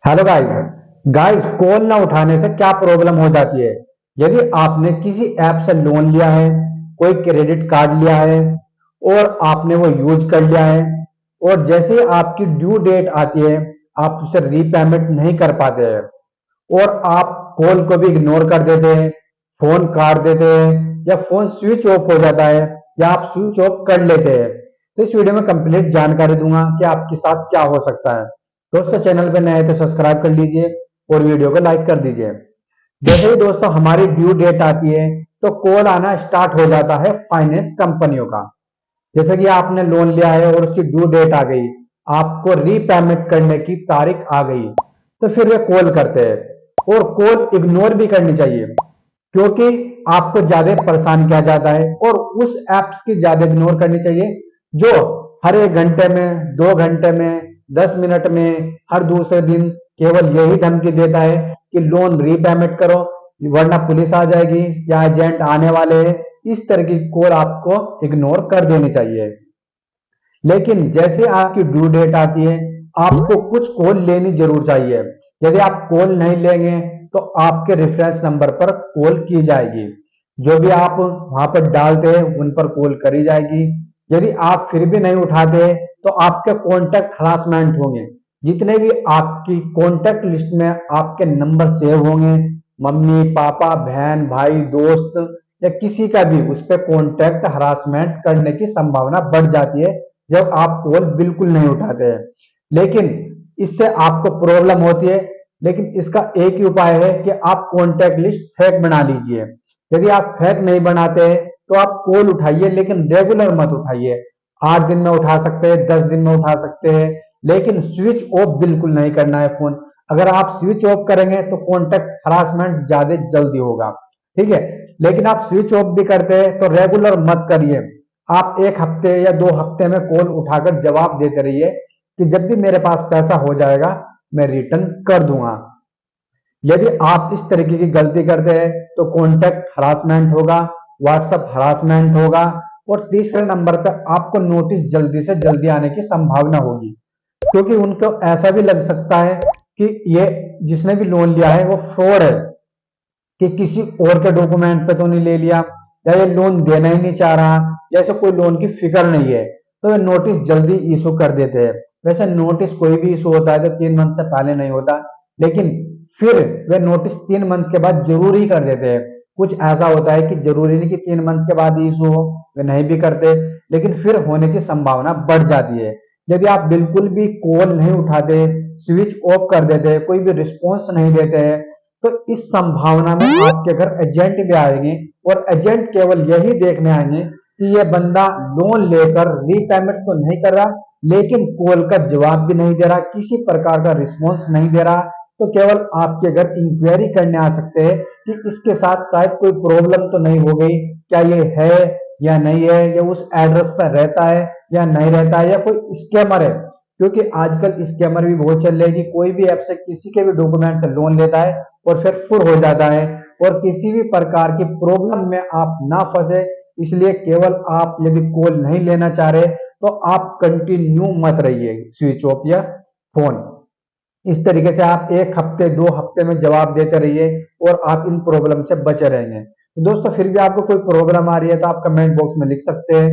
Hello guys. Call ना उठाने से क्या प्रॉब्लम हो जाती है? यदि आपने किसी ऐप से लोन लिया है, कोई क्रेडिट कार्ड लिया है और आपने वो यूज कर लिया है, और जैसे ही आपकी ड्यू डेट आती है आप उसे रीपेमेंट नहीं कर पाते हैं और आप कॉल को भी इग्नोर कर देते हैं, फोन काट देते हैं या फोन स्विच ऑफ हो जाता है या आप स्विच ऑफ कर लेते हैं। तो इस वीडियो में कंप्लीट जानकारी दूंगा कि आपके साथ क्या हो सकता है। दोस्तों, चैनल पे नए हैं तो सब्सक्राइब कर लीजिए और वीडियो को लाइक कर दीजिए। जैसे ही दोस्तों हमारी ड्यू डेट आती है तो कॉल आना स्टार्ट हो जाता है फाइनेंस कंपनियों का। जैसे कि आपने लोन लिया है और उसकी ड्यू डेट आ गई, आपको रीपेमेंट करने की तारीख आ गई, तो फिर वे कॉल करते हैं और कॉल इग्नोर भी करनी चाहिए, क्योंकि आपको ज्यादा परेशान किया जाता है। और उस एप्स की ज्यादा इग्नोर करनी चाहिए जो हर 1 घंटे में, 2 घंटे में, 10 मिनट में, हर दूसरे दिन केवल यही धमकी देता है कि लोन रीपेमेंट करो वरना पुलिस आ जाएगी या एजेंट आने वाले हैं। इस तरह की कॉल आपको इग्नोर कर देनी चाहिए। लेकिन जैसे आपकी ड्यू डेट आती है आपको कुछ कॉल लेनी जरूर चाहिए। यदि आप कॉल नहीं लेंगे तो आपके रेफरेंस नंबर पर कॉल की जाएगी, जो भी आप वहां पर डालते हैं उन पर कॉल करी जाएगी। यदि आप फिर भी नहीं उठाते तो आपके कॉन्टेक्ट हरासमेंट होंगे। जितने भी आपकी कॉन्टेक्ट लिस्ट में आपके नंबर सेव होंगे, मम्मी पापा बहन भाई दोस्त या किसी का भी, उस पर कॉन्टेक्ट हरासमेंट करने की संभावना बढ़ जाती है जब आप कॉल बिल्कुल नहीं उठाते हैं। लेकिन इससे आपको प्रॉब्लम होती है, लेकिन इसका एक ही उपाय है कि आप कॉन्टैक्ट लिस्ट फेक बना लीजिए। यदि आप फेक नहीं बनाते हैं तो आप कॉल उठाइए, लेकिन रेगुलर मत उठाइए। 8 दिन में उठा सकते हैं, 10 दिन में उठा सकते हैं, लेकिन स्विच ऑफ बिल्कुल नहीं करना है फोन। अगर आप स्विच ऑफ करेंगे तो कॉन्टैक्ट हरासमेंट ज्यादा जल्दी होगा, ठीक है। लेकिन आप स्विच ऑफ भी करते हैं तो रेगुलर मत करिए। आप 1 हफ्ते या 2 हफ्ते में कॉल उठाकर जवाब देते रहिए कि जब भी मेरे पास पैसा हो जाएगा मैं रिटर्न कर दूंगा। यदि आप इस तरीके की गलती करते हैं तो कॉन्टैक्ट हरासमेंट होगा, व्हाट्सएप हरासमेंट होगा और तीसरे नंबर पर आपको नोटिस जल्दी से जल्दी आने की संभावना होगी, क्योंकि उनको ऐसा भी लग सकता है कि ये जिसने भी लोन लिया है वो फ्रॉड है, कि किसी और के डॉक्यूमेंट पे तो नहीं ले लिया या ये लोन देना ही नहीं चाह रहा, जैसे कोई लोन की फिक्र नहीं है, तो ये नोटिस जल्दी इशू कर देते हैं। वैसे नोटिस कोई भी इशू होता है तो 3 मंथ से पहले नहीं होता, लेकिन फिर वे नोटिस 3 मंथ के बाद जरूर ही कर देते हैं। कुछ ऐसा होता है कि जरूरी नहीं कि 3 मंथ के बाद इशू हो, वे नहीं भी करते, लेकिन फिर होने की संभावना बढ़ जाती है। यदि आप बिल्कुल भी कॉल नहीं उठाते, स्विच ऑफ कर देते, कोई भी रिस्पॉन्स नहीं देते हैं, तो इस संभावना में आपके घर एजेंट भी आएंगे और एजेंट केवल यही देखने आएंगे कि ये बंदा लोन लेकर रीपेमेंट तो नहीं कर रहा, लेकिन कॉल का जवाब भी नहीं दे रहा, किसी प्रकार का रिस्पॉन्स नहीं दे रहा। तो केवल आपके घर इंक्वायरी करने आ सकते हैं कि इसके साथ शायद कोई प्रॉब्लम तो नहीं हो गई, क्या ये है या नहीं है, या उस एड्रेस पर रहता है या नहीं रहता है, या कोई स्कैमर है। क्योंकि आजकल स्कैमर भी बहुत चल रहे हैं कि कोई भी ऐप से किसी के भी डॉक्यूमेंट से लोन लेता है और फिर फुर हो जाता है। और किसी भी प्रकार की प्रॉब्लम में आप ना फंसे, इसलिए केवल आप यदि कॉल नहीं लेना चाह रहे तो आप कंटिन्यू मत रहिए स्विच ऑफ या फोन। इस तरीके से आप 1 हफ्ते 2 हफ्ते में जवाब देते रहिए और आप इन प्रॉब्लम से बचे रहेंगे। तो दोस्तों, फिर भी आपको कोई प्रॉब्लम आ रही है तो आप कमेंट बॉक्स में लिख सकते हैं।